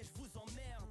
je vous emmerde.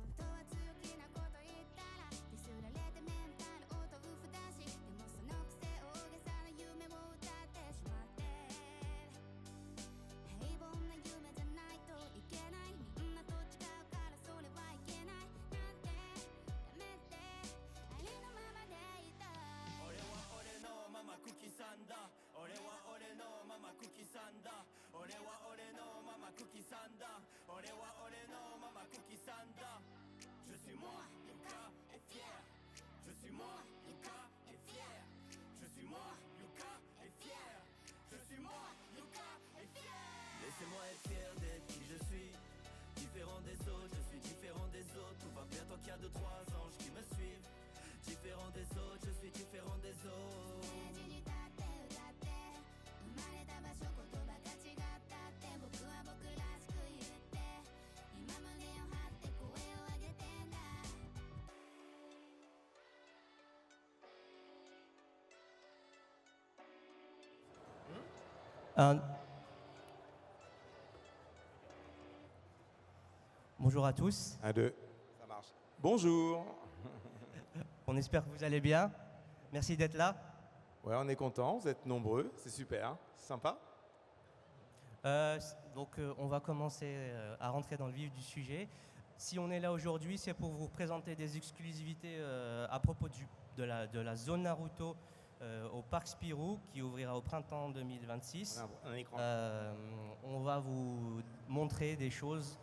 Je suis moi, Yuka est fier. Je suis moi, Yuka est fier. Je suis moi, Yuka est fier. Je suis moi, Yuka est fier. Laissez-moi être fier d'être qui je suis. Différent des autres, je suis différent des autres. Tout va bien tant qu'il y a 2-3 anges qui me suivent. Différent des autres, je suis différent des autres. Bonjour à tous. 1, 2, ça marche. Bonjour. On espère que vous allez bien. Merci d'être là. Ouais, on est content, vous êtes nombreux, c'est super, c'est sympa. On va commencer à rentrer dans le vif du sujet. Si on est là aujourd'hui, c'est pour vous présenter des exclusivités à propos de la zone Naruto au Parc Spirou qui ouvrira au printemps 2026. Un écran. On va vous montrer des choses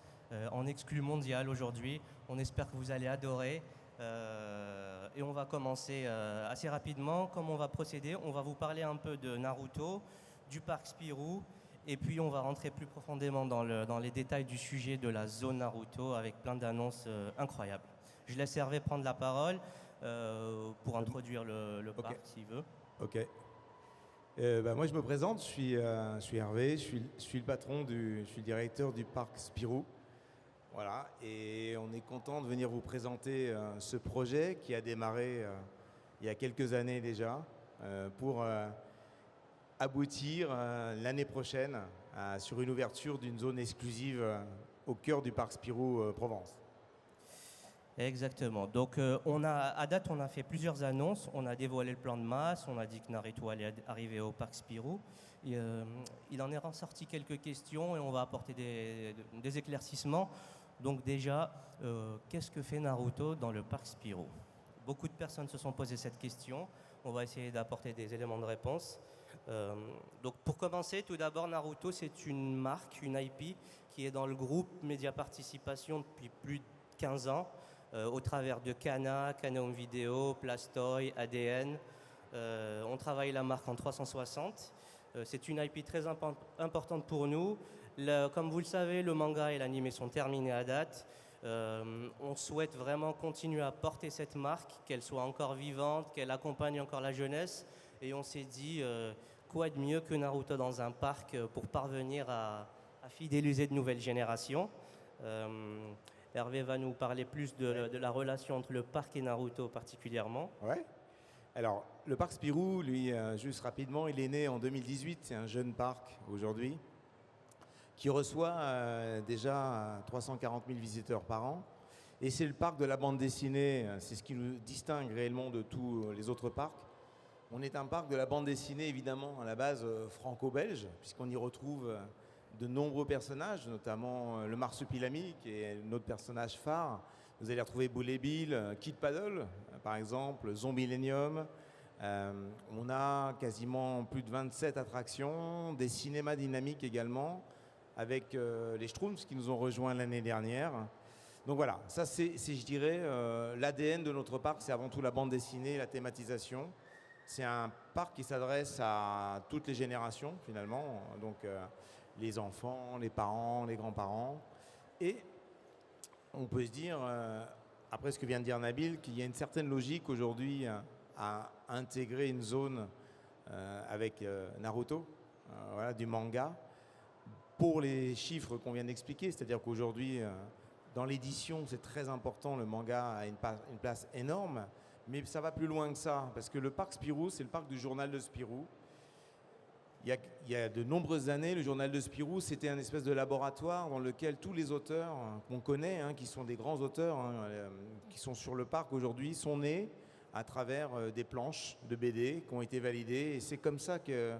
en exclu mondial aujourd'hui. On espère que vous allez adorer. Et on va commencer assez rapidement. Comment on va procéder? On va vous parler un peu de Naruto, du Parc Spirou, et puis on va rentrer plus profondément dans les détails du sujet de la zone Naruto avec plein d'annonces incroyables. Je laisse Hervé prendre la parole pour introduire le parc s'il veut. Ok. Moi je me présente, je suis Hervé, je suis le patron, je suis le directeur du Parc Spirou. Voilà, et on est content de venir vous présenter ce projet qui a démarré il y a quelques années déjà pour aboutir l'année prochaine sur une ouverture d'une zone exclusive au cœur du Parc Spirou Provence. Exactement. Donc à date, on a fait plusieurs annonces. On a dévoilé le plan de masse, on a dit que Naruto allait arriver au Parc Spirou. Et, il en est ressorti quelques questions et on va apporter des éclaircissements. Donc déjà, qu'est-ce que fait Naruto dans le Parc Spirou? Beaucoup de personnes se sont posé cette question. On va essayer d'apporter des éléments de réponse. Donc pour commencer, tout d'abord, Naruto, c'est une marque, une IP, qui est dans le groupe Média Participation depuis plus de 15 ans, au travers de Kana, Kana Home Video, Plastoy, ADN. On travaille la marque en 360. C'est une IP très importante pour nous. Comme vous le savez, le manga et l'anime sont terminés à date. On souhaite vraiment continuer à porter cette marque, qu'elle soit encore vivante, qu'elle accompagne encore la jeunesse. Et on s'est dit, quoi de mieux que Naruto dans un parc pour parvenir à fidéliser de nouvelles générations. Hervé va nous parler plus de la relation entre le parc et Naruto particulièrement. Ouais. Alors, le Parc Spirou, lui, juste rapidement, il est né en 2018. C'est un jeune parc aujourd'hui qui reçoit déjà 340 000 visiteurs par an. Et c'est le parc de la bande dessinée. C'est ce qui nous distingue réellement de tous les autres parcs. On est un parc de la bande dessinée, évidemment, à la base franco-belge, puisqu'on y retrouve de nombreux personnages, notamment le Marsupilami, qui est notre personnage phare. Vous allez retrouver Boule et Bill, Kid Paddle, par exemple, Zombillenium. On a quasiment plus de 27 attractions, des cinémas dynamiques également, avec les Schtroumpfs qui nous ont rejoints l'année dernière. Donc voilà, ça c'est je dirais, l'ADN de notre parc, c'est avant tout la bande dessinée, la thématisation. C'est un parc qui s'adresse à toutes les générations finalement, donc les enfants, les parents, les grands-parents. Et on peut se dire, après ce que vient de dire Nabil, qu'il y a une certaine logique aujourd'hui à intégrer une zone avec Naruto, voilà, du manga, pour les chiffres qu'on vient d'expliquer. C'est-à-dire qu'aujourd'hui, dans l'édition, c'est très important, le manga a une place énorme, mais ça va plus loin que ça, parce que le parc Spirou, c'est le parc du journal de Spirou. il y a de nombreuses années, le journal de Spirou, c'était un espèce de laboratoire dans lequel tous les auteurs qu'on connaît, qui sont des grands auteurs, qui sont sur le parc aujourd'hui, sont nés à travers des planches de BD qui ont été validées. Et c'est comme ça que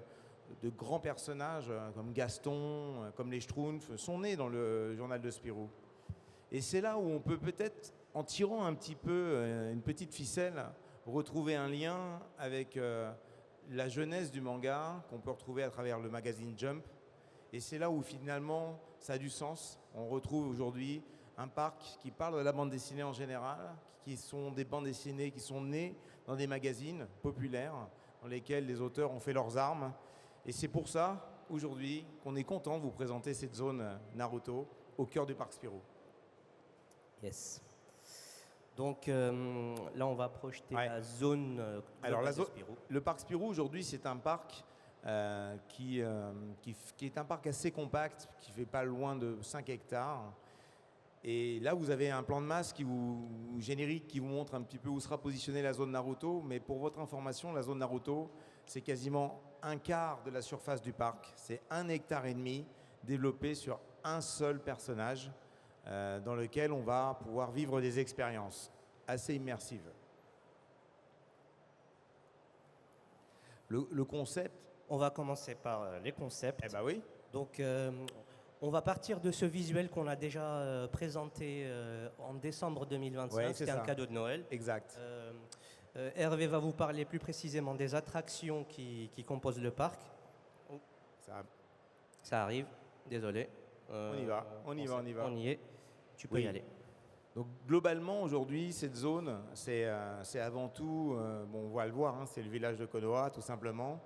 de grands personnages comme Gaston, comme les Schtroumpfs, sont nés dans le journal de Spirou. Et c'est là où on peut peut-être, en tirant un petit peu une petite ficelle, retrouver un lien avec la jeunesse du manga qu'on peut retrouver à travers le magazine Jump. Et c'est là où finalement ça a du sens. On retrouve aujourd'hui un parc qui parle de la bande dessinée en général, qui sont des bandes dessinées qui sont nées dans des magazines populaires dans lesquels les auteurs ont fait leurs armes. Et c'est pour ça, aujourd'hui, qu'on est content de vous présenter cette zone Naruto au cœur du parc Spirou. Yes. Donc là, on va projeter la zone Alors, de Spirou. Le parc Spirou, aujourd'hui, c'est un parc qui est un parc assez compact, qui fait pas loin de 5 hectares. Et là, vous avez un plan de masse générique qui vous montre un petit peu où sera positionnée la zone Naruto. Mais pour votre information, la zone Naruto, c'est quasiment un quart de la surface du parc. C'est 1,5 hectare développé sur un seul personnage dans lequel on va pouvoir vivre des expériences assez immersives. Le concept... On va commencer par les concepts. Eh ben oui. Donc, on va partir de ce visuel qu'on a déjà présenté en décembre 2025. Ouais, c'était un cadeau de Noël. Exact. Hervé va vous parler plus précisément des attractions qui composent le parc. Ça arrive, désolé. On y est. Tu peux y aller. Donc globalement aujourd'hui cette zone c'est avant tout, on va le voir, c'est le village de Konoha tout simplement,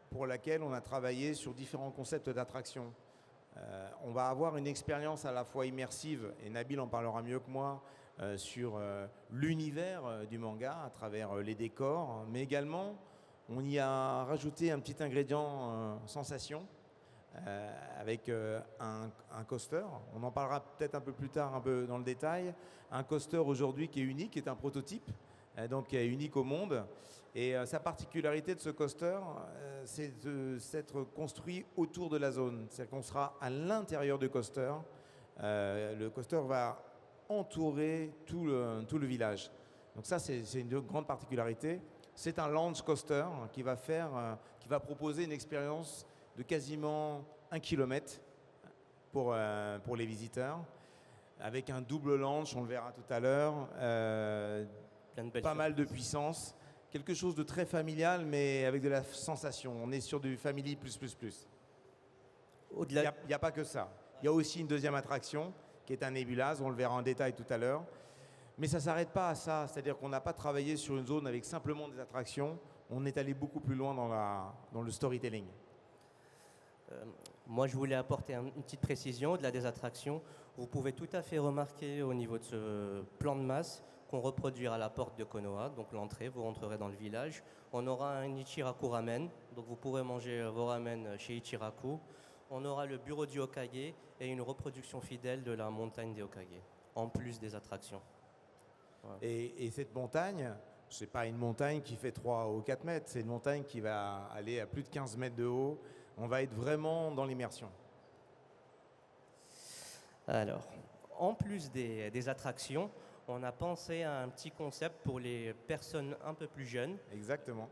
pour laquelle on a travaillé sur différents concepts d'attraction. On va avoir une expérience à la fois immersive, et Nabil en parlera mieux que moi, sur l'univers du manga à travers les décors, mais également on y a rajouté un petit ingrédient sensation avec un coaster. On en parlera peut-être un peu plus tard, un peu dans le détail. Un coaster aujourd'hui qui est unique, qui est un prototype, donc qui est unique au monde. Et sa particularité de ce coaster, c'est de s'être construit autour de la zone. C'est-à-dire qu'on sera à l'intérieur du coaster. Le coaster va entourer tout le village. Donc ça, c'est une grande particularité. C'est un launch coaster qui va proposer une expérience de quasiment 1 km pour les visiteurs, avec un double launch, on le verra tout à l'heure, pas mal de puissance, quelque chose de très familial, mais avec de la sensation. On est sur du family plus. Il n'y a pas que ça. Il y a aussi une deuxième attraction, qui est un Nebulaz, on le verra en détail tout à l'heure. Mais ça ne s'arrête pas à ça, c'est-à-dire qu'on n'a pas travaillé sur une zone avec simplement des attractions, on est allé beaucoup plus loin dans le storytelling. Moi, je voulais apporter une petite précision au-delà des attractions. Vous pouvez tout à fait remarquer au niveau de ce plan de masse qu'on reproduira à la porte de Konoha, donc l'entrée, vous rentrerez dans le village. On aura un Ichiraku Ramen, donc vous pourrez manger vos ramen chez Ichiraku. On aura le bureau du Hokage et une reproduction fidèle de la montagne des Hokage, en plus des attractions. Voilà. Et cette montagne, ce n'est pas une montagne qui fait 3 ou 4 mètres, c'est une montagne qui va aller à plus de 15 mètres de haut. On va être vraiment dans l'immersion. Alors, en plus des attractions, on a pensé à un petit concept pour les personnes un peu plus jeunes. Exactement.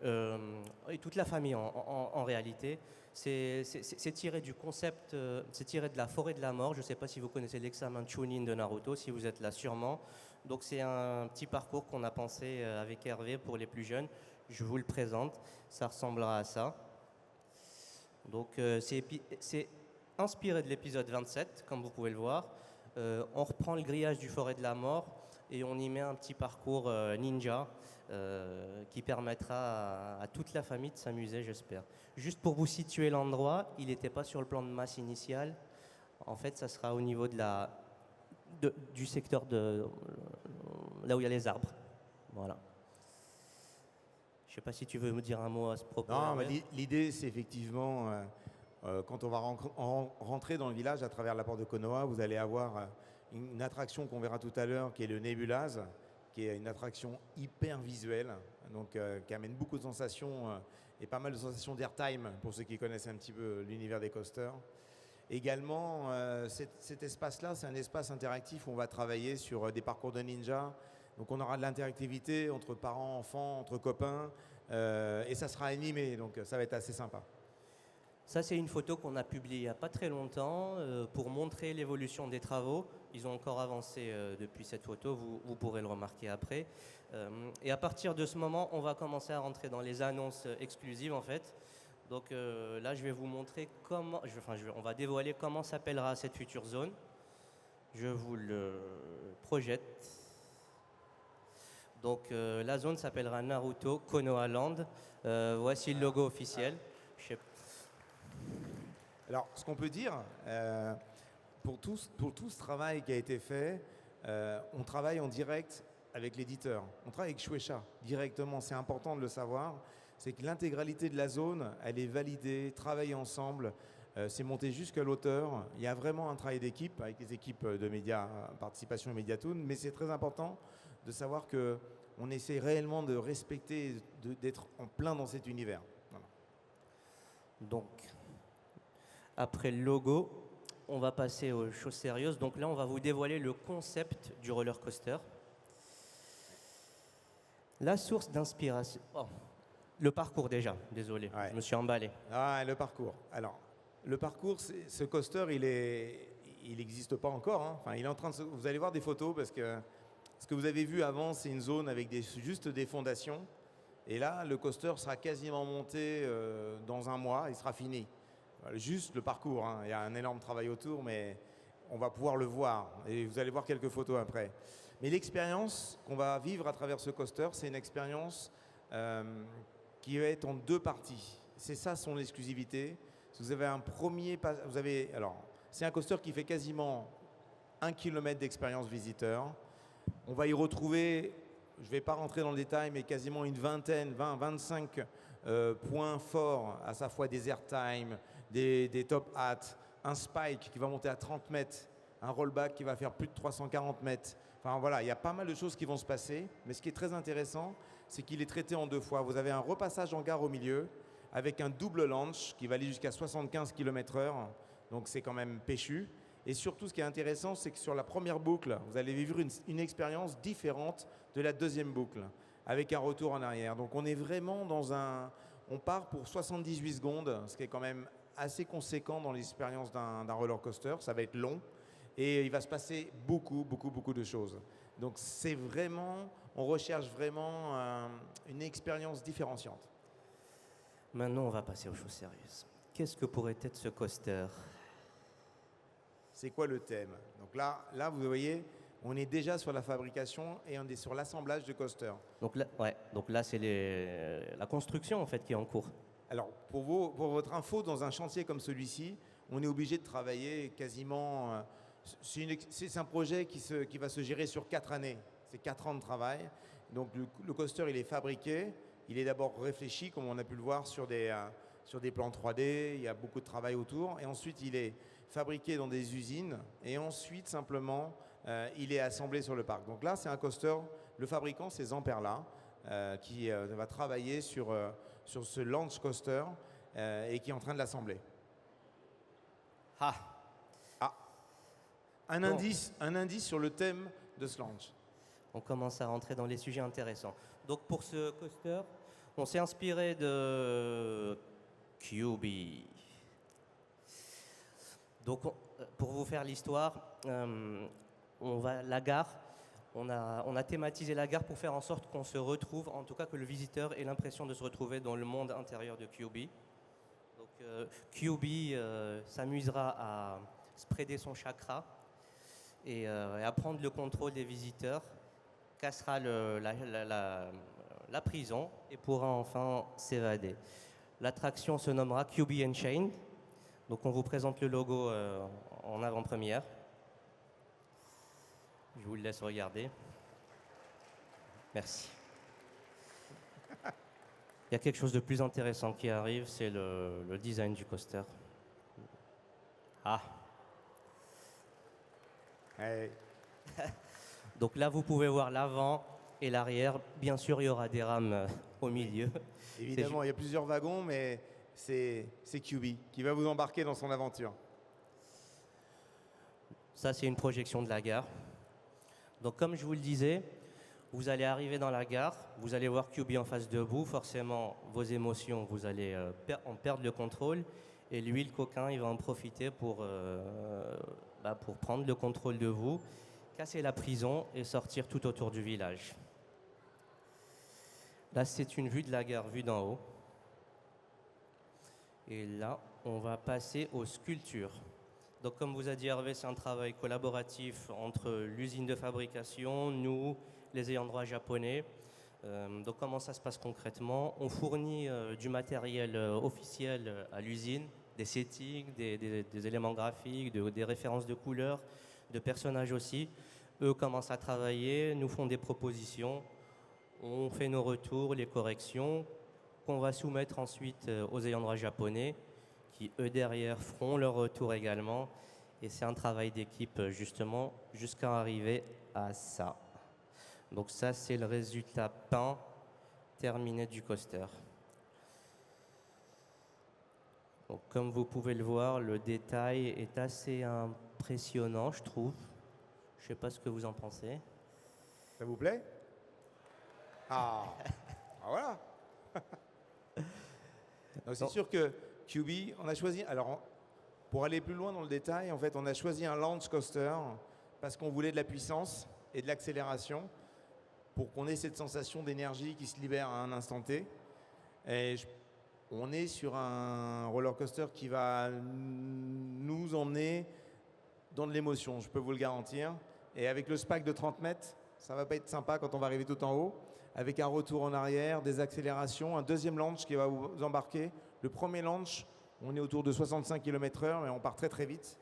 Et toute la famille en réalité. C'est tiré du concept, c'est tiré de la forêt de la mort. Je ne sais pas si vous connaissez l'examen Chunin de Naruto, si vous êtes là sûrement. Donc c'est un petit parcours qu'on a pensé avec Hervé pour les plus jeunes. Je vous le présente, ça ressemblera à ça. Donc c'est inspiré de l'épisode 27, comme vous pouvez le voir. On reprend le grillage du forêt de la mort et on y met un petit parcours ninja qui permettra à toute la famille de s'amuser, j'espère. Juste pour vous situer l'endroit, il n'était pas sur le plan de masse initial. En fait, ça sera au niveau du secteur là où il y a les arbres. Voilà. Je ne sais pas si tu veux me dire un mot à ce propos. Non, mais l'idée, c'est effectivement, quand on va rentrer dans le village à travers la porte de Konoha, vous allez avoir une attraction qu'on verra tout à l'heure, qui est le Nebulaz, qui est une attraction hyper visuelle, donc qui amène beaucoup de sensations et pas mal de sensations d'airtime pour ceux qui connaissent un petit peu l'univers des coasters. Également, cet espace-là, c'est un espace interactif où on va travailler sur des parcours de ninja. Donc on aura de l'interactivité entre parents, enfants, entre copains, et ça sera animé, donc ça va être assez sympa. Ça, c'est une photo qu'on a publiée il n'y a pas très longtemps pour montrer l'évolution des travaux. Ils ont encore avancé depuis cette photo, vous pourrez le remarquer après. Et à partir de ce moment, on va commencer à rentrer dans les annonces exclusives en fait. Donc là, je vais vous montrer comment, on va dévoiler comment s'appellera cette future zone. Je vous le projette. Donc la zone s'appellera Naruto Konoha Land. Voici le logo officiel. Alors, ce qu'on peut dire, pour tout ce travail qui a été fait, on travaille en direct avec l'éditeur. On travaille avec Shueisha directement, c'est important de le savoir. C'est que l'intégralité de la zone, elle est validée, travaillée ensemble, c'est monté jusqu'à l'auteur. Il y a vraiment un travail d'équipe avec les équipes de médias, Participation et Mediatoon, mais c'est très important de savoir qu'on essaie réellement de respecter, d'être en plein dans cet univers. Voilà. Donc, après le logo, on va passer aux choses sérieuses. Donc là, on va vous dévoiler le concept du roller coaster. La source d'inspiration. Oh, le parcours déjà, désolé, Ouais. je me suis emballé. Ah, le parcours. Alors, le parcours, ce coaster, il n'existe pas encore. Hein. Enfin, il est en train de vous allez voir des photos parce que ce que vous avez vu avant, c'est une zone avec juste des fondations. Et là, le coaster sera quasiment monté dans un mois, il sera fini. Juste le parcours, hein. Il y a un énorme travail autour, mais on va pouvoir le voir. Et vous allez voir quelques photos après. Mais l'expérience qu'on va vivre à travers ce coaster, c'est une expérience qui va être en 2 parties. C'est ça son exclusivité. Vous avez un premier... Alors, c'est un coaster qui fait quasiment 1 km d'expérience visiteur. On va y retrouver, je ne vais pas rentrer dans le détail, mais quasiment une vingtaine, 25 points forts, à sa fois des airtime, des top hats, un spike qui va monter à 30 mètres, un rollback qui va faire plus de 340 mètres. Enfin voilà, il y a pas mal de choses qui vont se passer, mais ce qui est très intéressant, c'est qu'il est traité en 2 fois. Vous avez un repassage en gare au milieu, avec un double launch qui va aller jusqu'à 75 km/h, donc c'est quand même péchu. Et surtout, ce qui est intéressant, c'est que sur la première boucle, vous allez vivre une expérience différente de la deuxième boucle, avec un retour en arrière. Donc on est vraiment dans on part pour 78 secondes, ce qui est quand même assez conséquent dans l'expérience d'un roller coaster. Ça va être long et il va se passer beaucoup de choses. Donc c'est vraiment, on recherche vraiment une expérience différenciante. Maintenant, on va passer aux choses sérieuses. Qu'est-ce que pourrait être ce coaster ? C'est quoi le thème? Donc là, vous voyez, on est déjà sur la fabrication et on est sur l'assemblage de coaster. Donc là c'est la construction en fait qui est en cours. Alors, pour votre info, dans un chantier comme celui-ci, on est obligé de travailler quasiment... c'est un projet qui va se gérer sur 4 années. C'est 4 ans de travail. Donc, le coaster, il est fabriqué. Il est d'abord réfléchi, comme on a pu le voir, sur des plans 3D. Il y a beaucoup de travail autour. Et ensuite, il est fabriqué dans des usines. Et ensuite, simplement, il est assemblé sur le parc. Donc là, c'est un coaster. Le fabricant, c'est Zamperla, qui va travailler sur ce launch coaster et qui est en train de l'assembler. Un indice sur le thème de ce launch. On commence à rentrer dans les sujets intéressants. Donc pour ce coaster, on s'est inspiré de QB. Donc pour vous faire l'histoire, la gare, on a thématisé la gare pour faire en sorte qu'on se retrouve, en tout cas que le visiteur ait l'impression de se retrouver dans le monde intérieur de QB. Donc QB s'amusera à spreader son chakra et à prendre le contrôle des visiteurs, cassera la prison et pourra enfin s'évader. L'attraction se nommera QB Unchained. Donc on vous présente le logo en avant-première. Je vous le laisse regarder. Merci. Il y a quelque chose de plus intéressant qui arrive, c'est le design du coaster. Hey. Donc là, vous pouvez voir l'avant et l'arrière. Bien sûr, il y aura des rames au milieu. Évidemment, il y a plusieurs wagons, mais c'est QB qui va vous embarquer dans son aventure. Ça, c'est une projection de la gare. Donc, comme je vous le disais, vous allez arriver dans la gare, vous allez voir QB en face de vous. Forcément, vos émotions, vous allez en perdre le contrôle. Et lui, le coquin, il va en profiter pour prendre le contrôle de vous, casser la prison et sortir tout autour du village. Là, c'est une vue de la gare, vue d'en haut. Et là, on va passer aux sculptures. Donc, comme vous a dit Hervé, c'est un travail collaboratif entre l'usine de fabrication, nous, les ayants droit japonais. Donc, comment ça se passe concrètement? On fournit du matériel officiel à l'usine, des settings, des éléments graphiques, des références de couleurs, de personnages aussi. Eux commencent à travailler, nous font des propositions, on fait nos retours, les corrections, qu'on va soumettre ensuite aux ayants droit japonais, qui eux derrière feront leur retour également. Et c'est un travail d'équipe justement jusqu'à arriver à ça. Donc ça, c'est le résultat peint terminé du coaster. Donc, comme vous pouvez le voir, le détail est assez impressionnant, je trouve. Je ne sais pas ce que vous en pensez. Ça vous plaît? Voilà. C'est sûr que QB, on a choisi. Alors, pour aller plus loin dans le détail, en fait, on a choisi un launch coaster parce qu'on voulait de la puissance et de l'accélération pour qu'on ait cette sensation d'énergie qui se libère à un instant T. Et on est sur un roller coaster qui va nous emmener dans de l'émotion, je peux vous le garantir. Et avec le SPAC de 30 mètres, ça va pas être sympa quand on va arriver tout en haut. Avec un retour en arrière, des accélérations, un deuxième launch qui va vous embarquer. Le premier launch, on est autour de 65 km/h, mais on part très très vite.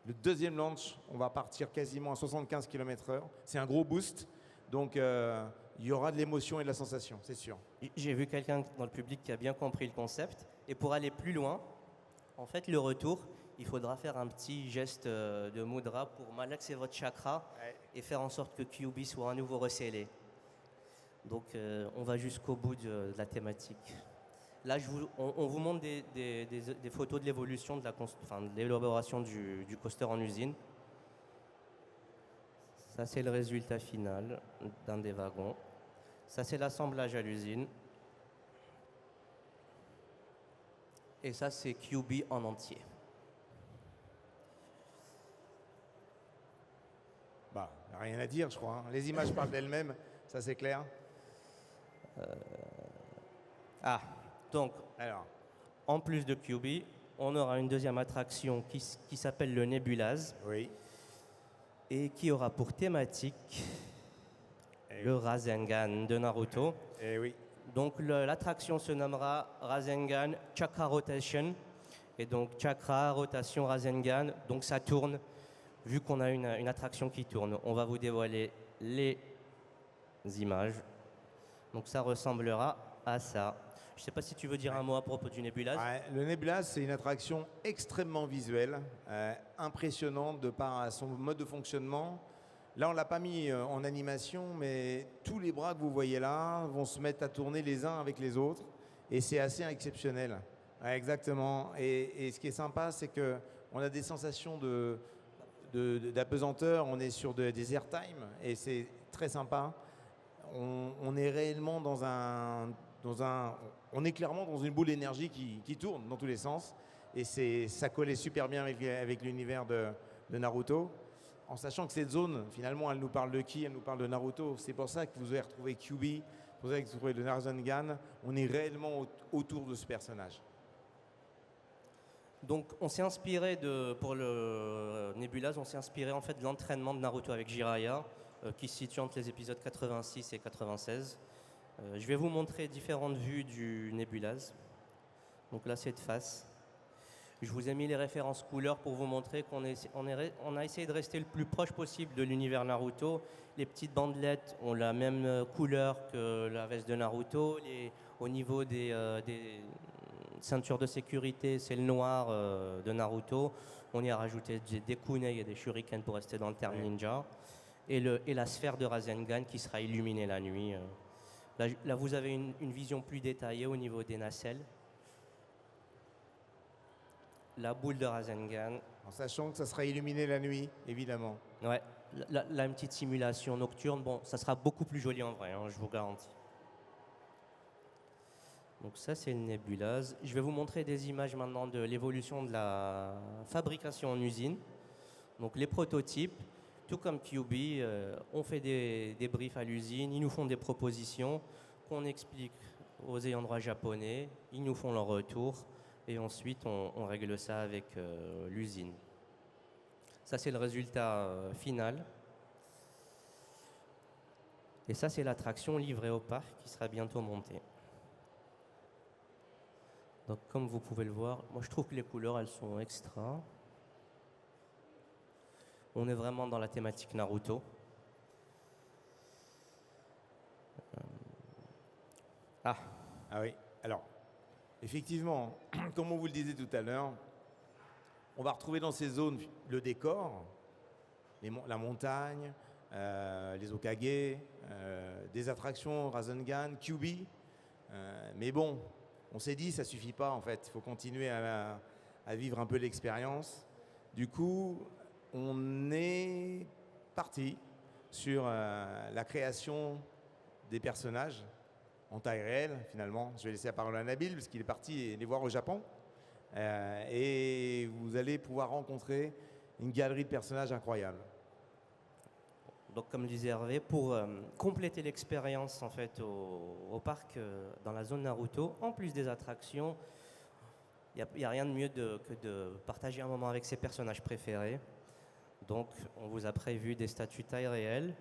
Le deuxième launch, on va partir quasiment à 75 km/h. C'est un gros boost. Donc, il y aura de l'émotion et de la sensation, c'est sûr. J'ai vu quelqu'un dans le public qui a bien compris le concept. Et pour aller plus loin, en fait, le retour, il faudra faire un petit geste de mudra pour malaxer votre chakra et faire en sorte que QB soit à nouveau recélé. Donc, on va jusqu'au bout de la thématique. Là, on vous montre des photos de l'évolution de l'élaboration du coaster en usine. Ça, c'est le résultat final d'un des wagons. Ça, c'est l'assemblage à l'usine. Et ça, c'est QB en entier. Rien à dire, je crois. Les images parlent d'elles-mêmes, ça c'est clair. Donc, alors, en plus de QB, on aura une deuxième attraction qui s'appelle le Nebulaz. Oui. Et qui aura pour thématique le Rasengan de Naruto. Oui. Donc l'attraction se nommera Rasengan Chakra Rotation. Et donc Chakra, rotation, Rasengan. Donc ça tourne. Vu qu'on a une attraction qui tourne, on va vous dévoiler les images. Donc ça ressemblera à ça. Je ne sais pas si tu veux dire un mot à propos du Nebulaz. Le Nebulaz, c'est une attraction extrêmement visuelle, impressionnante de par son mode de fonctionnement. Là, on ne l'a pas mis en animation, mais tous les bras que vous voyez là vont se mettre à tourner les uns avec les autres. Et c'est assez exceptionnel. Exactement. Et ce qui est sympa, c'est qu'on a des sensations d'apesanteur. On est sur des airtime et c'est très sympa. On est réellement on est clairement dans une boule d'énergie qui tourne dans tous les sens. Et ça collait super bien avec l'univers de Naruto. En sachant que cette zone, finalement, elle nous parle de qui? Elle nous parle de Naruto. C'est pour ça que vous avez retrouvé QB, c'est pour ça que vous avez retrouvé le Rasengan. On est réellement autour de ce personnage. Donc, on s'est inspiré pour le Nebulaz, on s'est inspiré en fait de l'entraînement de Naruto avec Jiraiya, qui se situe entre les épisodes 86 et 96. Je vais vous montrer différentes vues du Nebulaz. Donc là, c'est de face. Je vous ai mis les références couleurs pour vous montrer qu'on a essayé de rester le plus proche possible de l'univers Naruto. Les petites bandelettes ont la même couleur que la veste de Naruto. Au niveau des ceintures de sécurité, c'est le noir de Naruto. On y a rajouté des kunai et des shurikens pour rester dans le terme ninja. Et la sphère de Rasengan qui sera illuminée la nuit. Là, vous avez une vision plus détaillée au niveau des nacelles. La boule de Rasengan. En sachant que ça sera illuminé la nuit, évidemment. Ouais, là, une petite simulation nocturne. Bon, ça sera beaucoup plus joli en vrai, hein, je vous garantis. Donc ça, c'est une nébuleuse. Je vais vous montrer des images maintenant de l'évolution de la fabrication en usine. Donc les prototypes, tout comme QB, on fait des briefs à l'usine, ils nous font des propositions qu'on explique aux ayants droit japonais, ils nous font leur retour et ensuite on règle ça avec l'usine. Ça, c'est le résultat final. Et ça, c'est l'attraction livrée au parc qui sera bientôt montée. Donc, comme vous pouvez le voir, moi je trouve que les couleurs, elles sont extra. On est vraiment dans la thématique Naruto. Ah oui, alors, effectivement, comme on vous le disait tout à l'heure, on va retrouver dans ces zones le décor, la montagne, les Okage, des attractions Rasengan, QB. Mais bon, on s'est dit, ça suffit pas en fait. Il faut continuer à vivre un peu l'expérience. Du coup, on est parti sur la création des personnages en taille réelle, finalement. Je vais laisser la parole à Nabil, parce qu'il est parti les voir au Japon. Et vous allez pouvoir rencontrer une galerie de personnages incroyables. Donc, comme disait Hervé, pour compléter l'expérience en fait au parc dans la zone Naruto, en plus des attractions, il n'y a rien de mieux que de partager un moment avec ses personnages préférés. Donc, on vous a prévu des statues taille réelle.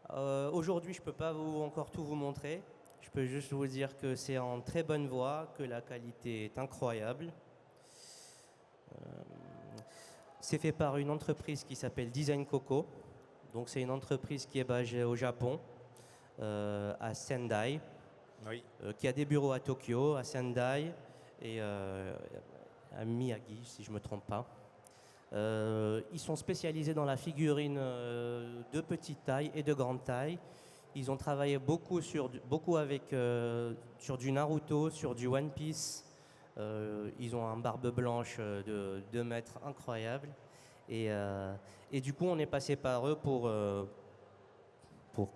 Aujourd'hui, je ne peux pas encore tout vous montrer. Je peux juste vous dire que c'est en très bonne voie, que la qualité est incroyable. C'est fait par une entreprise qui s'appelle Design Coco. Donc c'est une entreprise qui est basée au Japon, à Sendai, Oui. qui a des bureaux à Tokyo, à Sendai et à Miyagi, si je ne me trompe pas. Ils sont spécialisés dans la figurine de petite taille et de grande taille. Ils ont travaillé beaucoup sur du Naruto, sur du One Piece. Ils ont un barbe blanche de 2 mètres incroyable. Et du coup, on est passé par eux pour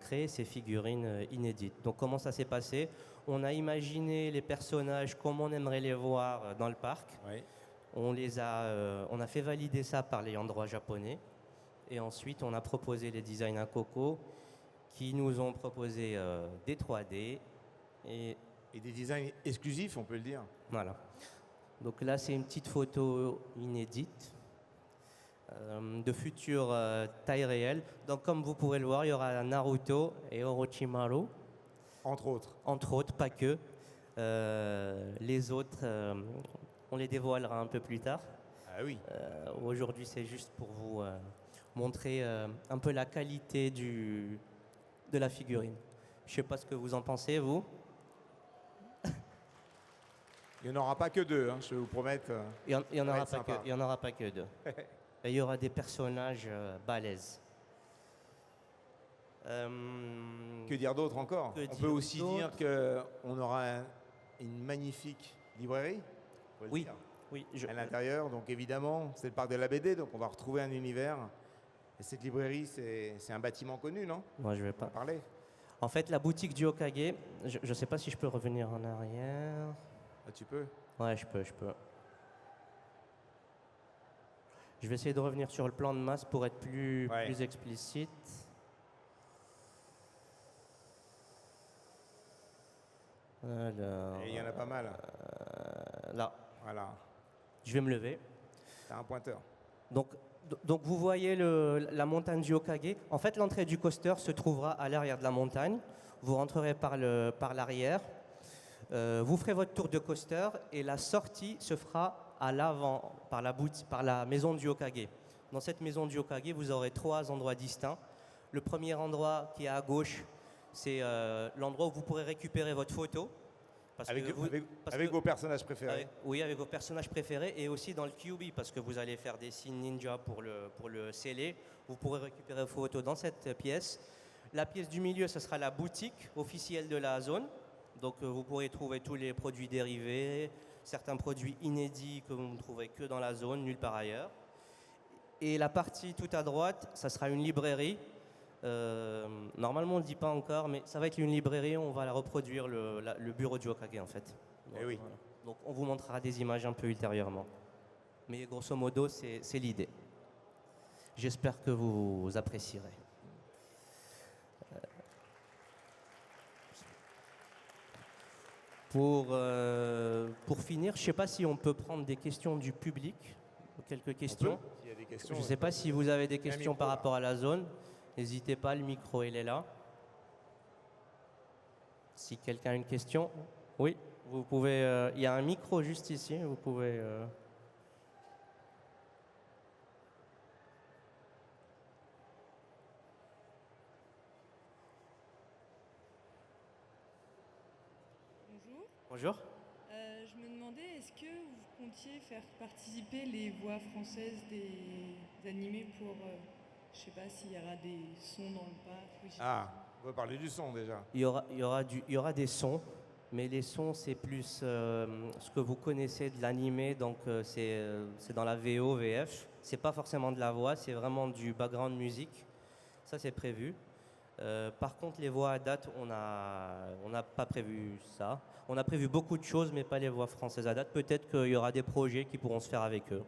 créer ces figurines inédites. Donc, comment ça s'est passé? On a imaginé les personnages comme on aimerait les voir dans le parc. Oui. On a fait valider ça par les droit japonais. Et ensuite, on a proposé les designs à Coco qui nous ont proposé des 3D. Et des designs exclusifs, on peut le dire. Voilà. Donc là, c'est une petite photo inédite de future taille réelle. Donc, comme vous pourrez le voir, il y aura Naruto et Orochimaru. Entre autres. Entre autres, pas que. Les autres, on les dévoilera un peu plus tard. Ah oui. Aujourd'hui, c'est juste pour vous montrer un peu la qualité de la figurine. Je ne sais pas ce que vous en pensez, vous. Il n'y en aura pas que 2, hein, je vais vous promettre. Il n'y en aura pas que 2. Et il y aura des personnages balèzes. Que dire d'autre encore? On peut aussi dire qu'on aura une magnifique librairie. Oui. À l'intérieur, donc évidemment, c'est le parc de la BD, donc on va retrouver un univers. Et cette librairie, c'est un bâtiment connu, non? Moi, je vais pas en parler. En fait, la boutique du Hokage, je ne sais pas si je peux revenir en arrière. Ah, tu peux? Ouais, je peux. Je vais essayer de revenir sur le plan de masse pour être plus explicite. Alors, et il y en a pas mal. Là. Voilà. Je vais me lever. T'as un pointeur. Donc vous voyez la montagne du Hokage. En fait, l'entrée du coaster se trouvera à l'arrière de la montagne. Vous rentrerez par l'arrière. Vous ferez votre tour de coaster et la sortie se fera à l'avant, par la maison du Hokage. Dans cette maison du Hokage, vous aurez 3 endroits distincts. Le premier endroit qui est à gauche, c'est l'endroit où vous pourrez récupérer votre photo. Avec vos personnages préférés. Avec vos personnages préférés et aussi dans le QB parce que vous allez faire des signes ninja pour le sceller. Vous pourrez récupérer vos photos dans cette pièce. La pièce du milieu, ce sera la boutique officielle de la zone. Donc vous pourrez trouver tous les produits dérivés, certains produits inédits que vous ne trouverez que dans la zone, nulle part ailleurs. Et la partie tout à droite, ça sera une librairie. Normalement, on ne le dit pas encore, mais ça va être une librairie. On va la reproduire, le bureau du Hokage, en fait. Eh oui. Voilà. Donc, on vous montrera des images un peu ultérieurement. Mais grosso modo, c'est l'idée. J'espère que vous apprécierez. Pour finir, je ne sais pas si on peut prendre des questions du public, quelques questions. S'il y a des questions, Je ne sais pas si vous avez des questions micro, par là. rapport à la zone. N'hésitez pas, le micro, il est là. Si quelqu'un a une question, oui, vous pouvez. Il y a un micro juste ici, vous pouvez. Bonjour. Bonjour. Je me demandais, est-ce que vous comptiez faire participer les voix françaises des animés pour, je sais pas s'il y aura des sons dans le parc. Ou je sais Ah, on va parler du son déjà. Il y aura des sons, mais les sons, c'est plus ce que vous connaissez de l'animé, donc c'est dans la VO, VF. C'est pas forcément de la voix, c'est vraiment du background musique. Ça, c'est prévu. Par contre, les voix à date, on n'a pas prévu ça. On a prévu beaucoup de choses, mais pas les voix françaises à date. Peut-être qu'il y aura des projets qui pourront se faire avec eux.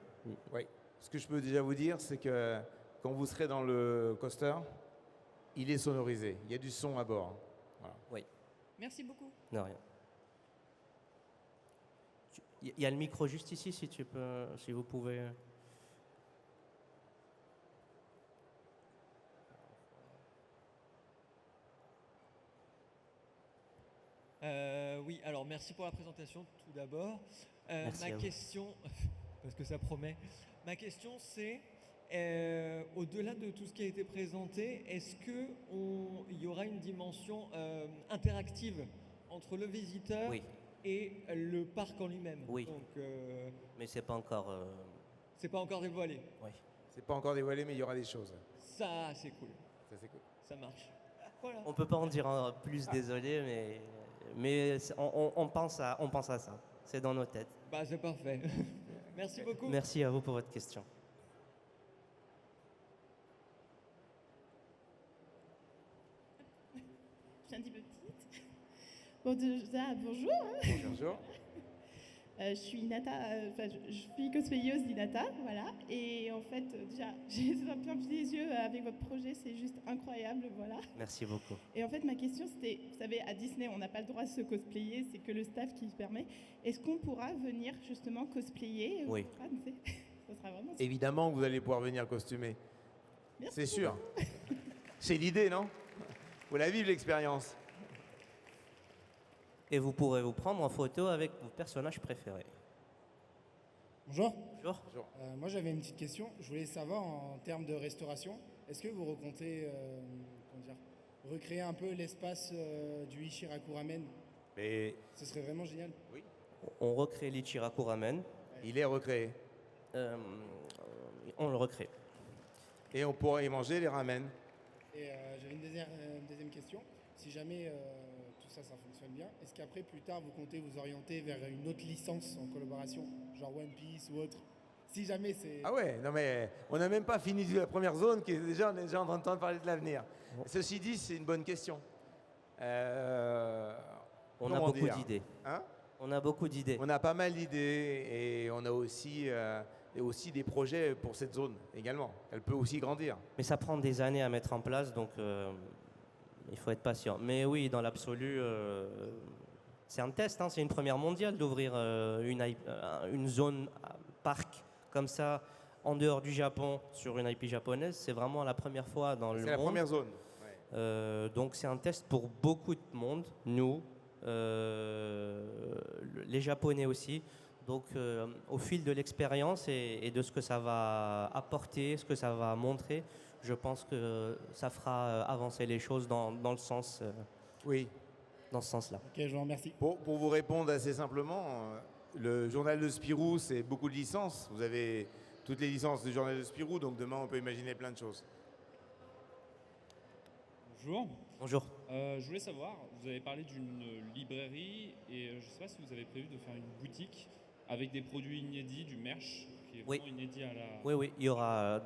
Oui. Ce que je peux déjà vous dire, c'est que quand vous serez dans le coaster, il est sonorisé. Il y a du son à bord. Voilà. Oui, Merci beaucoup. de rien. Il y a le micro juste ici, si vous pouvez. Oui, alors merci pour la présentation tout d'abord. Merci à Ma vous. question, parce que ça promet, ma question c'est, au-delà de tout ce qui a été présenté, est-ce qu'il y aura une dimension interactive entre le visiteur Oui, et le parc en lui-même? Oui. Donc, mais c'est pas encore. c'est pas encore dévoilé. Oui. C'est pas encore dévoilé, mais il y aura des choses. Ça, c'est cool. Ça, c'est cool. Ça marche. Voilà. On peut pas en dire plus, désolé, mais on pense à ça. C'est dans nos têtes. Bah, c'est parfait. Merci beaucoup. Merci à vous pour votre question. Je suis un petit peu petite. Bon, déjà, bonjour. Bonjour. Je suis Nata, je suis cosplayeuse d'Inata, voilà. Et en fait, déjà, j'ai plein les yeux avec votre projet, c'est juste incroyable, voilà. Merci beaucoup. Et en fait, ma question, c'était, vous savez, à Disney, on n'a pas le droit de se cosplayer, c'est que le staff qui se permet. Est-ce qu'on pourra venir justement cosplayer Oui. Ça sera vraiment super. Évidemment que vous allez pouvoir venir costumer. Merci C'est sûr. C'est l'idée, non? Vous la vivre l'expérience. Et vous pourrez vous prendre en photo avec vos personnages préférés. Bonjour. Bonjour. Moi j'avais une petite question. Je voulais savoir en termes de restauration, est-ce que vous recomptez recréer un peu l'espace du Ichiraku Ramen? Mais Ce serait vraiment génial. On recrée l'Ichiraku Ramen. il est recréé. On le recrée. Et on pourra y manger les ramen. Et j'avais une deuxième question. Si jamais tout ça fonctionne bien, est-ce qu'après, plus tard, vous comptez vous orienter vers une autre licence en collaboration, genre One Piece ou autre? Si jamais c'est... Ah ouais, non mais on n'a même pas fini la première zone qui est déjà, on est déjà en train de parler de l'avenir. Ceci dit, c'est une bonne question. On a Comment beaucoup dire d'idées. Hein? On a beaucoup d'idées. On a pas mal d'idées et on a aussi des projets pour cette zone également. Elle peut aussi grandir. Mais ça prend des années à mettre en place, donc il faut être patient. Mais oui, dans l'absolu, c'est un test, hein, c'est une première mondiale d'ouvrir une zone parc comme ça en dehors du Japon sur une IP japonaise. C'est vraiment la première fois dans le monde. C'est la première zone. Donc c'est un test pour beaucoup de monde, nous, les Japonais aussi. Donc au fil de l'expérience et de ce que ça va apporter, ce que ça va montrer, je pense que ça fera avancer les choses dans le sens, Oui. dans ce sens-là. Ok, je vous remercie. Pour vous répondre assez simplement, le journal de Spirou, c'est beaucoup de licences. Vous avez toutes les licences du journal de Spirou, donc demain on peut imaginer plein de choses. Bonjour. Bonjour. Je voulais savoir, vous avez parlé d'une librairie et je ne sais pas si vous avez prévu de faire une boutique avec des produits inédits, du merch qui est Oui. vraiment inédit à la... Oui, il y aura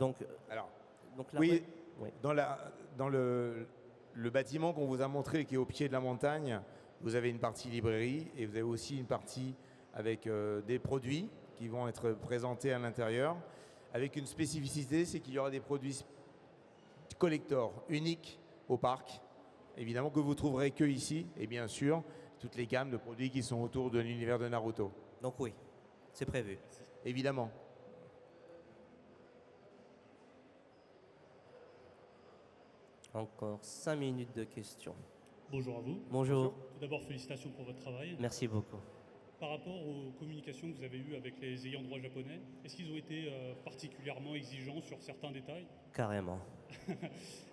Alors, donc la oui, oui. dans le bâtiment qu'on vous a montré qui est au pied de la montagne, vous avez une partie librairie et vous avez aussi une partie avec des produits qui vont être présentés à l'intérieur, avec une spécificité, c'est qu'il y aura des produits collector uniques au parc, évidemment que vous trouverez que ici, et bien sûr toutes les gammes de produits qui sont autour de l'univers de Naruto. Donc oui, c'est prévu. Évidemment. Encore 5 minutes de questions. Bonjour à vous. Bonjour. Tout d'abord, félicitations pour votre travail. Merci beaucoup. Par rapport aux communications que vous avez eues avec les ayants droit japonais, est-ce qu'ils ont été particulièrement exigeants sur certains détails? Carrément.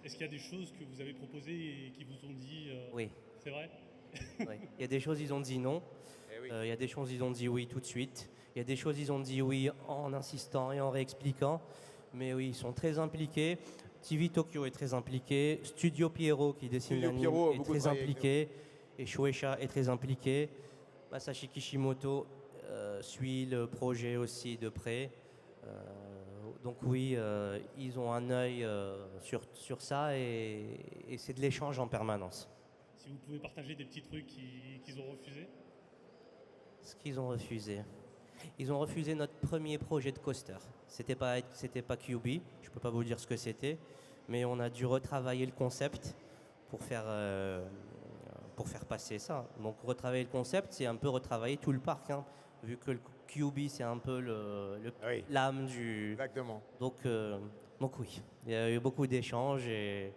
Est-ce qu'il y a des choses que vous avez proposées et qui vous ont dit Oui. C'est vrai? Oui. Il y a des choses, ils ont dit non. Eh oui. Il y a des choses, ils ont dit oui tout de suite. Il y a des choses, ils ont dit oui en insistant et en réexpliquant. Mais oui, ils sont très impliqués. TV Tokyo est très impliqué. Studio Pierrot, qui dessine Studio l'anime, Pierrot a est beaucoup très travaillé avec impliqué. Et Shueisha est très impliqué. Masashi Kishimoto suit le projet aussi de près. Donc oui, ils ont un œil sur ça et c'est de l'échange en permanence. Si vous pouvez partager des petits trucs qu'ils ont refusés? Ce qu'ils ont refusé. Ils ont refusé notre premier projet de coaster. C'était pas QB, je peux pas vous dire ce que c'était, mais on a dû retravailler le concept pour faire passer ça. Donc retravailler le concept, c'est un peu retravailler tout le parc, hein, vu que le QB c'est un peu Oui. l'âme du. Exactement. Donc oui, il y a eu beaucoup d'échanges et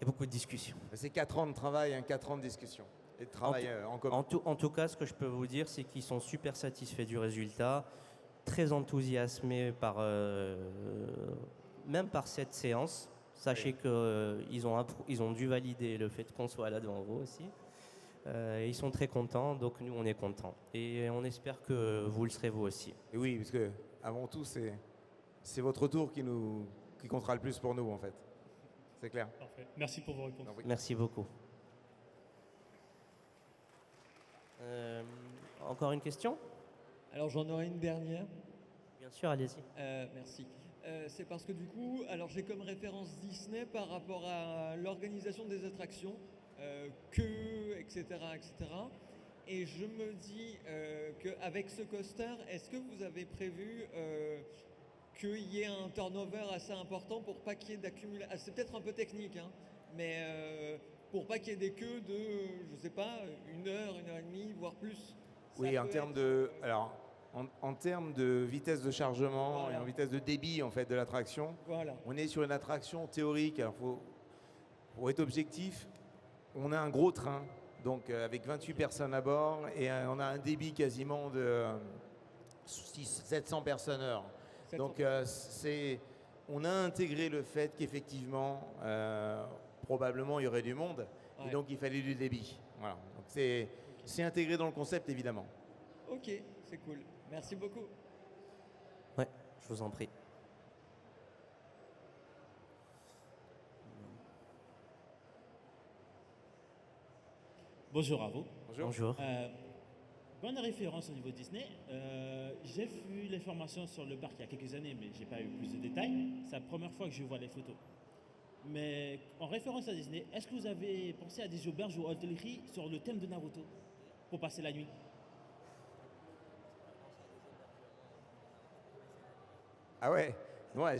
beaucoup de discussions. C'est 4 ans de travail, 4 ans de discussion et de travail en commun. En tout cas, ce que je peux vous dire, c'est qu'ils sont super satisfaits du résultat, très enthousiasmés même par cette séance. Sachez qu'ils ont dû valider le fait qu'on soit là devant vous aussi. Ils sont très contents, donc nous on est contents. Et on espère que vous le serez vous aussi. Et oui, parce que avant tout, c'est votre retour qui comptera le plus pour nous en fait. C'est clair. Parfait. Merci pour vos réponses. Merci beaucoup. Encore une question? Alors j'en aurai une dernière. Bien sûr, allez-y. Merci. C'est parce que du coup, alors j'ai comme référence Disney par rapport à l'organisation des attractions, etc., etc. Et je me dis qu'avec ce coaster, est-ce que vous avez prévu qu'il y ait un turnover assez important pour pas qu'il y ait d'accumulation? C'est peut-être un peu technique, hein, mais pour pas qu'il y ait des queues de, je sais pas, 1 heure, 1 heure et demie, voire plus. Oui, en termes de, alors, en termes de vitesse de chargement Voilà. et en vitesse de débit en fait de l'attraction, Voilà. on est sur une attraction théorique. Alors, pour être objectif, on a un gros train, donc avec 28 personnes à bord et on a un débit quasiment de 700 personnes heure. 700. Donc on a intégré le fait qu'effectivement, probablement il y aurait du monde Ouais. et donc il fallait du débit. Voilà. Donc c'est intégré dans le concept évidemment. Ok, c'est cool. Merci beaucoup. Ouais, je vous en prie. Bonjour à vous. Bonjour. Bonne référence au niveau Disney. J'ai vu les formations sur le parc il y a quelques années, mais j'ai pas eu plus de détails. C'est la première fois que je vois les photos. Mais en référence à Disney, est-ce que vous avez pensé à des auberges ou hôtelleries sur le thème de Naruto pour passer la nuit? Ah ouais,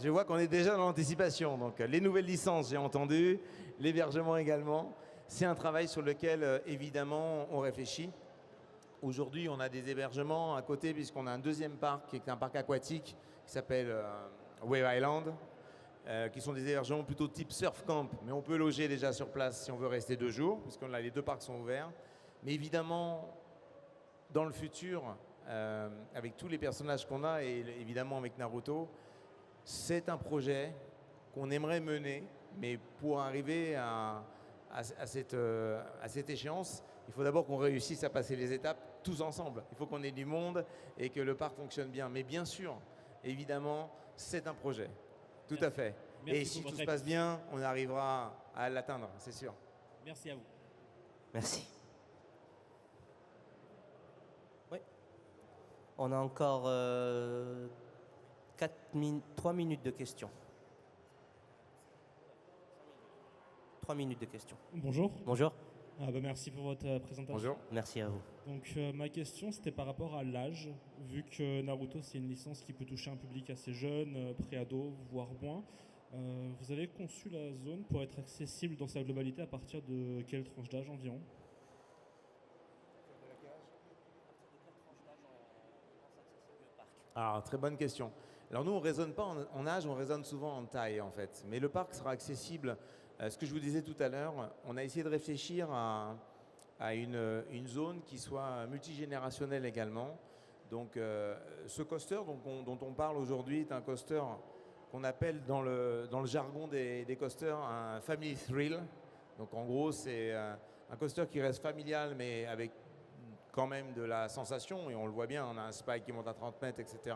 je vois qu'on est déjà dans l'anticipation. Donc les nouvelles licences, j'ai entendu, l'hébergement également. C'est un travail sur lequel, évidemment, on réfléchit. Aujourd'hui, on a des hébergements à côté, puisqu'on a un deuxième parc, qui est un parc aquatique, qui s'appelle Wave Island, qui sont des hébergements plutôt type surf camp. Mais on peut loger déjà sur place si on veut rester 2 jours, puisqu'on a les 2 parcs sont ouverts. Mais évidemment, dans le futur, avec tous les personnages qu'on a, et évidemment avec Naruto, c'est un projet qu'on aimerait mener, mais pour arriver à cette échéance, il faut d'abord qu'on réussisse à passer les étapes tous ensemble. Il faut qu'on ait du monde et que le parc fonctionne bien. Mais bien sûr, évidemment, c'est un projet. Tout à fait. Merci Et pour si tout votre se passe réponse. bien, on arrivera à l'atteindre, c'est sûr. Merci à vous. Merci. Oui. On a encore 3 minutes de questions. 3 minutes de questions. Bonjour. Bonjour. Merci pour votre présentation. Bonjour. Merci à vous. Donc ma question c'était par rapport à l'âge, vu que Naruto c'est une licence qui peut toucher un public assez jeune, pré-ado, voire moins. Vous avez conçu la zone pour être accessible dans sa globalité à partir de quelle tranche d'âge environ? Alors, très bonne question. Alors nous, on ne raisonne pas en âge, on raisonne souvent en taille en fait. Mais le parc sera accessible. Ce que je vous disais tout à l'heure, on a essayé de réfléchir à une zone qui soit multigénérationnelle également. Donc ce coaster dont on parle aujourd'hui est un coaster qu'on appelle dans le jargon des coasters un family thrill. Donc en gros, c'est un coaster qui reste familial mais avec quand même de la sensation, et on le voit bien, on a un spike qui monte à 30 mètres, etc.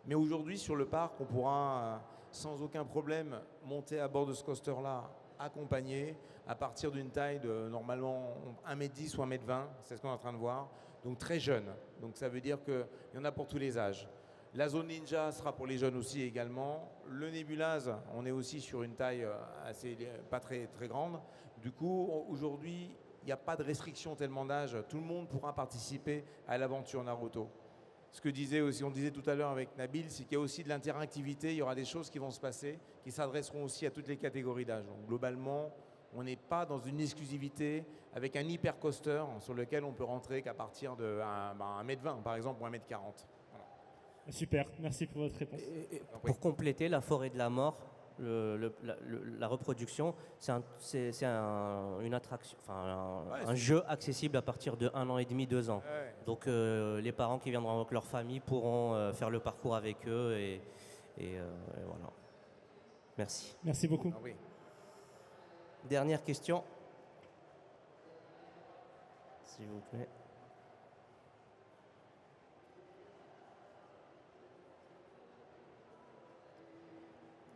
Mais aujourd'hui, sur le parc, on pourra sans aucun problème monter à bord de ce coaster-là, accompagné, à partir d'une taille de normalement 1m10 ou 1m20, c'est ce qu'on est en train de voir, donc très jeune. Donc ça veut dire qu'il y en a pour tous les âges. La zone ninja sera pour les jeunes aussi également. Le Nébulaz, on est aussi sur une taille pas très, très grande. Du coup, aujourd'hui, il n'y a pas de restriction tellement d'âge. Tout le monde pourra participer à l'aventure Naruto. Ce que on disait tout à l'heure avec Nabil, c'est qu'il y a aussi de l'interactivité. Il y aura des choses qui vont se passer, qui s'adresseront aussi à toutes les catégories d'âge. Donc globalement, on n'est pas dans une exclusivité avec un hyper coaster sur lequel on peut rentrer qu'à partir de 1m20 par exemple ou 1m40. Voilà. Super, merci pour votre réponse. Pour compléter, la forêt de la mort, la reproduction, c'est une attraction, un jeu accessible à partir de 1 an et demi, 2 ans. Ouais. Donc les parents qui viendront avec leur famille pourront faire le parcours avec eux et voilà. Merci. Merci beaucoup. Ah oui. Dernière question. S'il vous plaît.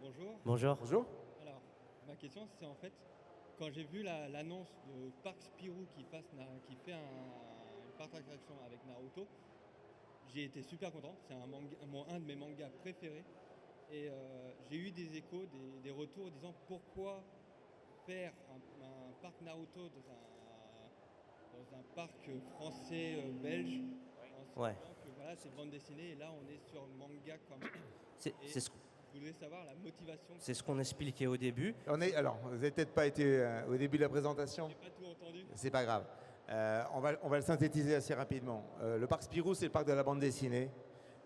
Bonjour. Bonjour. Bonjour. Alors, ma question, c'est en fait, quand j'ai vu l'annonce de Parc Spirou qui fait une parc d'attraction avec Naruto, j'ai été super content. C'est un de mes mangas préférés. Et j'ai eu des échos, des retours disant pourquoi faire un parc Naruto dans un parc français, belge, en Ouais. sachant que voilà, c'est bande dessinée et là on est sur le manga quand même. Je voudrais savoir la motivation. C'est ce qu'on expliquait au début. Alors, vous n'avez peut-être pas été au début de la présentation. J'ai pas tout entendu. C'est pas grave. On va le synthétiser assez rapidement. Le parc Spirou, c'est le parc de la bande dessinée,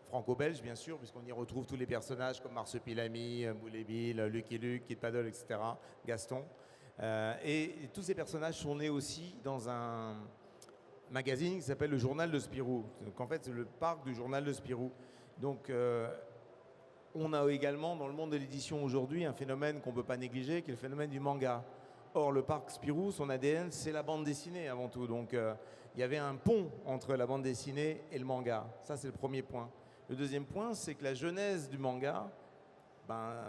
franco-belge bien sûr, puisqu'on y retrouve tous les personnages comme Marsupilami, Boule et Bill, Lucky Luke, Kid Paddle, etc., Gaston. Et tous ces personnages sont nés aussi dans un magazine qui s'appelle le Journal de Spirou. Donc en fait, c'est le parc du Journal de Spirou. Donc on a également dans le monde de l'édition aujourd'hui un phénomène qu'on ne peut pas négliger, qui est le phénomène du manga. Or, le parc Spirou, son ADN, c'est la bande dessinée avant tout. Donc, il y avait un pont entre la bande dessinée et le manga. Ça, c'est le premier point. Le deuxième point, c'est que la genèse du manga,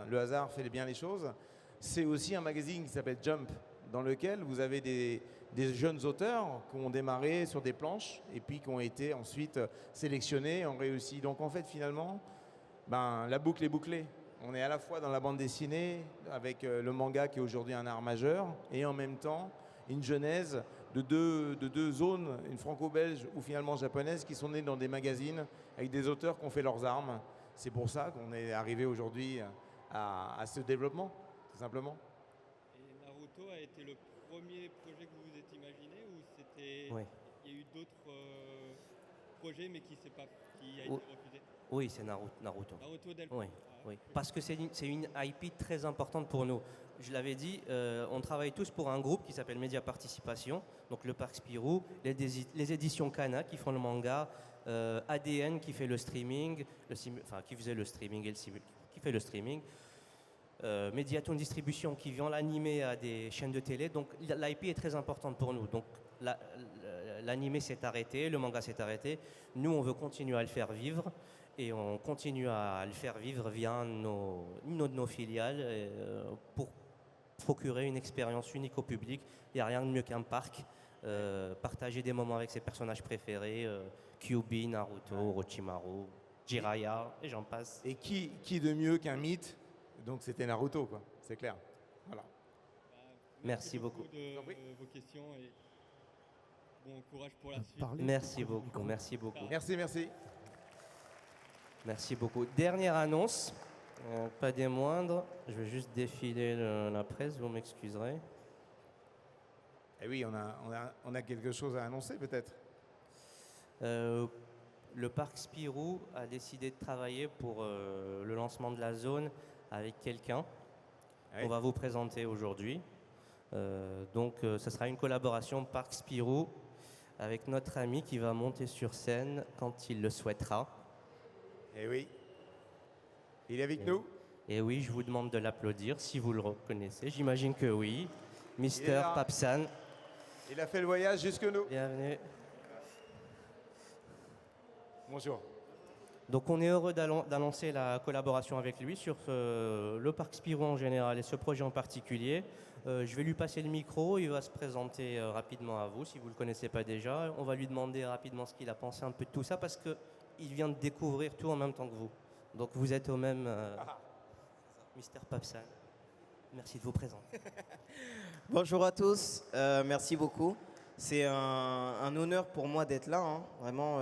le hasard fait bien les choses, c'est aussi un magazine qui s'appelle Jump, dans lequel vous avez des jeunes auteurs qui ont démarré sur des planches et puis qui ont été ensuite sélectionnés, ont réussi. Donc, en fait, finalement, la boucle est bouclée. On est à la fois dans la bande dessinée avec le manga qui est aujourd'hui un art majeur et en même temps une genèse de deux zones, une franco-belge ou finalement japonaise qui sont nées dans des magazines avec des auteurs qui ont fait leurs armes. C'est pour ça qu'on est arrivé aujourd'hui à ce développement, tout simplement. Et Naruto a été le premier projet que vous vous êtes imaginé ou c'était Oui. il y a eu d'autres projets mais qui a été refusé? Oui, c'est Naruto. Naruto Delphi. Oui, oui. Parce que c'est une IP très importante pour nous. Je l'avais dit, on travaille tous pour un groupe qui s'appelle Média Participation, donc le Parc Spirou, les éditions Kana qui font le manga, ADN qui fait le streaming, qui faisait le streaming et qui fait le streaming, Mediaton Distribution qui vend l'animé à des chaînes de télé. Donc l'IP est très importante pour nous. Donc l'animé s'est arrêté, le manga s'est arrêté. Nous, on veut continuer à le faire vivre. Et on continue à le faire vivre via une de nos filiales pour procurer une expérience unique au public. Il n'y a rien de mieux qu'un parc. Partager des moments avec ses personnages préférés, Kyuubi, Naruto, Orochimaru, Jiraiya, et j'en passe. Et qui de mieux qu'un mythe? Donc c'était Naruto, quoi. C'est clair. Voilà. Merci beaucoup. de vos questions et bon courage pour la suite. Merci beaucoup, merci beaucoup. Merci. Merci beaucoup. Dernière annonce, pas des moindres. Je vais juste défiler la presse, vous m'excuserez. Eh oui, on a quelque chose à annoncer peut-être. Le parc Spirou a décidé de travailler pour le lancement de la zone avec quelqu'un qu'on va vous présenter aujourd'hui. Donc, ce sera une collaboration Parc Spirou avec notre ami qui va monter sur scène quand il le souhaitera. Eh oui. Il est avec nous? Et oui, je vous demande de l'applaudir si vous le reconnaissez. J'imagine que oui. Mister Papsan. Il a fait le voyage jusque nous. Bienvenue. Bonjour. Donc on est heureux d'annoncer la collaboration avec lui sur le parc Spirou en général et ce projet en particulier. Je vais lui passer le micro, il va se présenter rapidement à vous si vous ne le connaissez pas déjà. On va lui demander rapidement ce qu'il a pensé un peu de tout ça parce qu'il vient de découvrir tout en même temps que vous. Donc vous êtes au même... Mister Papsan, merci de vous présenter. Bonjour à tous, merci beaucoup. C'est un honneur pour moi d'être là, hein. Vraiment.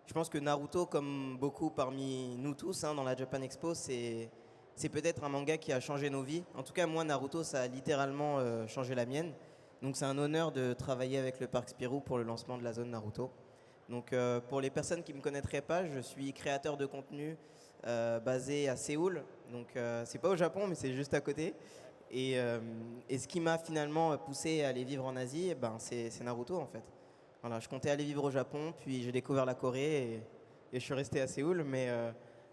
Je pense que Naruto, comme beaucoup parmi nous tous dans la Japan Expo, c'est peut-être un manga qui a changé nos vies. En tout cas, moi, Naruto, ça a littéralement changé la mienne. Donc c'est un honneur de travailler avec le Parc Spirou pour le lancement de la zone Naruto. Donc pour les personnes qui ne me connaîtraient pas, je suis créateur de contenu basé à Séoul. Donc c'est pas au Japon, mais c'est juste à côté. Et ce qui m'a finalement poussé à aller vivre en Asie, c'est Naruto en fait. Voilà, je comptais aller vivre au Japon, puis j'ai découvert la Corée et je suis resté à Séoul. Mais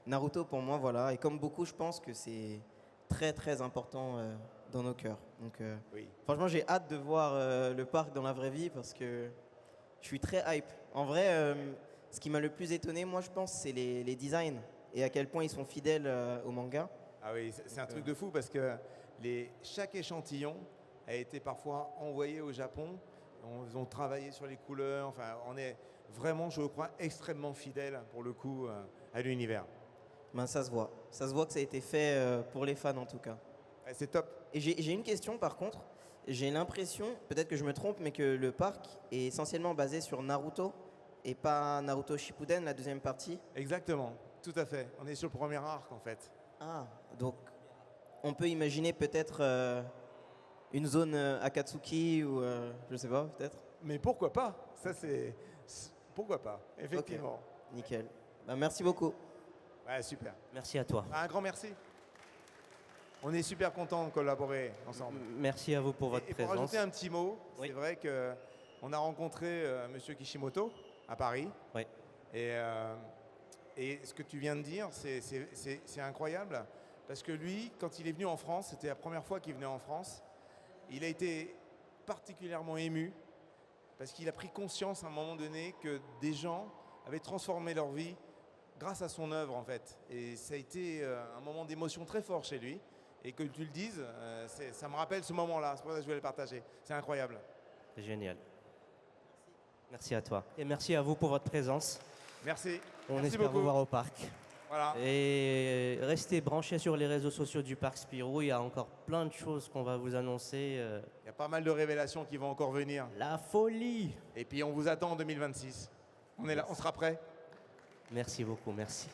Naruto pour moi, voilà. Et comme beaucoup, je pense que c'est très très important dans nos cœurs. Donc franchement, j'ai hâte de voir le parc dans la vraie vie parce que je suis très hype. En vrai, ce qui m'a le plus étonné, moi je pense, c'est les designs et à quel point ils sont fidèles au manga. Ah oui, c'est un truc de fou parce que chaque échantillon a été parfois envoyé au Japon. Ils ont travaillé sur les couleurs. Enfin, on est vraiment, je crois, extrêmement fidèle pour le coup à l'univers. Ça se voit. Ça se voit que ça a été fait pour les fans en tout cas. C'est top. Et j'ai une question par contre. J'ai l'impression, peut-être que je me trompe, mais que le parc est essentiellement basé sur Naruto et pas Naruto Shippuden, la deuxième partie. Exactement, tout à fait. On est sur le premier arc en fait. Ah, donc on peut imaginer peut-être une zone Akatsuki ou je sais pas, peut-être. Mais pourquoi pas? Ça c'est... Pourquoi pas, effectivement. Okay. Nickel. Merci beaucoup. Ouais, super. Merci à toi. Un grand merci. On est super contents de collaborer ensemble. Merci à vous pour votre présence. Pour rajouter un petit mot, oui. C'est vrai qu'on a rencontré Monsieur Kishimoto à Paris. Oui. Et ce que tu viens de dire, c'est incroyable. Parce que lui, quand il est venu en France, c'était la première fois qu'il venait en France, il a été particulièrement ému parce qu'il a pris conscience à un moment donné que des gens avaient transformé leur vie grâce à son œuvre en fait. Et ça a été un moment d'émotion très fort chez lui. Et que tu le dises, ça me rappelle ce moment-là. C'est pour ça que je voulais le partager. C'est incroyable. C'est génial. Merci à toi. Et merci à vous pour votre présence. Merci. On merci espère beaucoup. vous voir au parc. Voilà. Et restez branchés sur les réseaux sociaux du Parc Spirou. Il y a encore plein de choses qu'on va vous annoncer. Il y a pas mal de révélations qui vont encore venir. La folie. Et puis on vous attend en 2026. On est là, on sera prêts. Merci beaucoup, merci.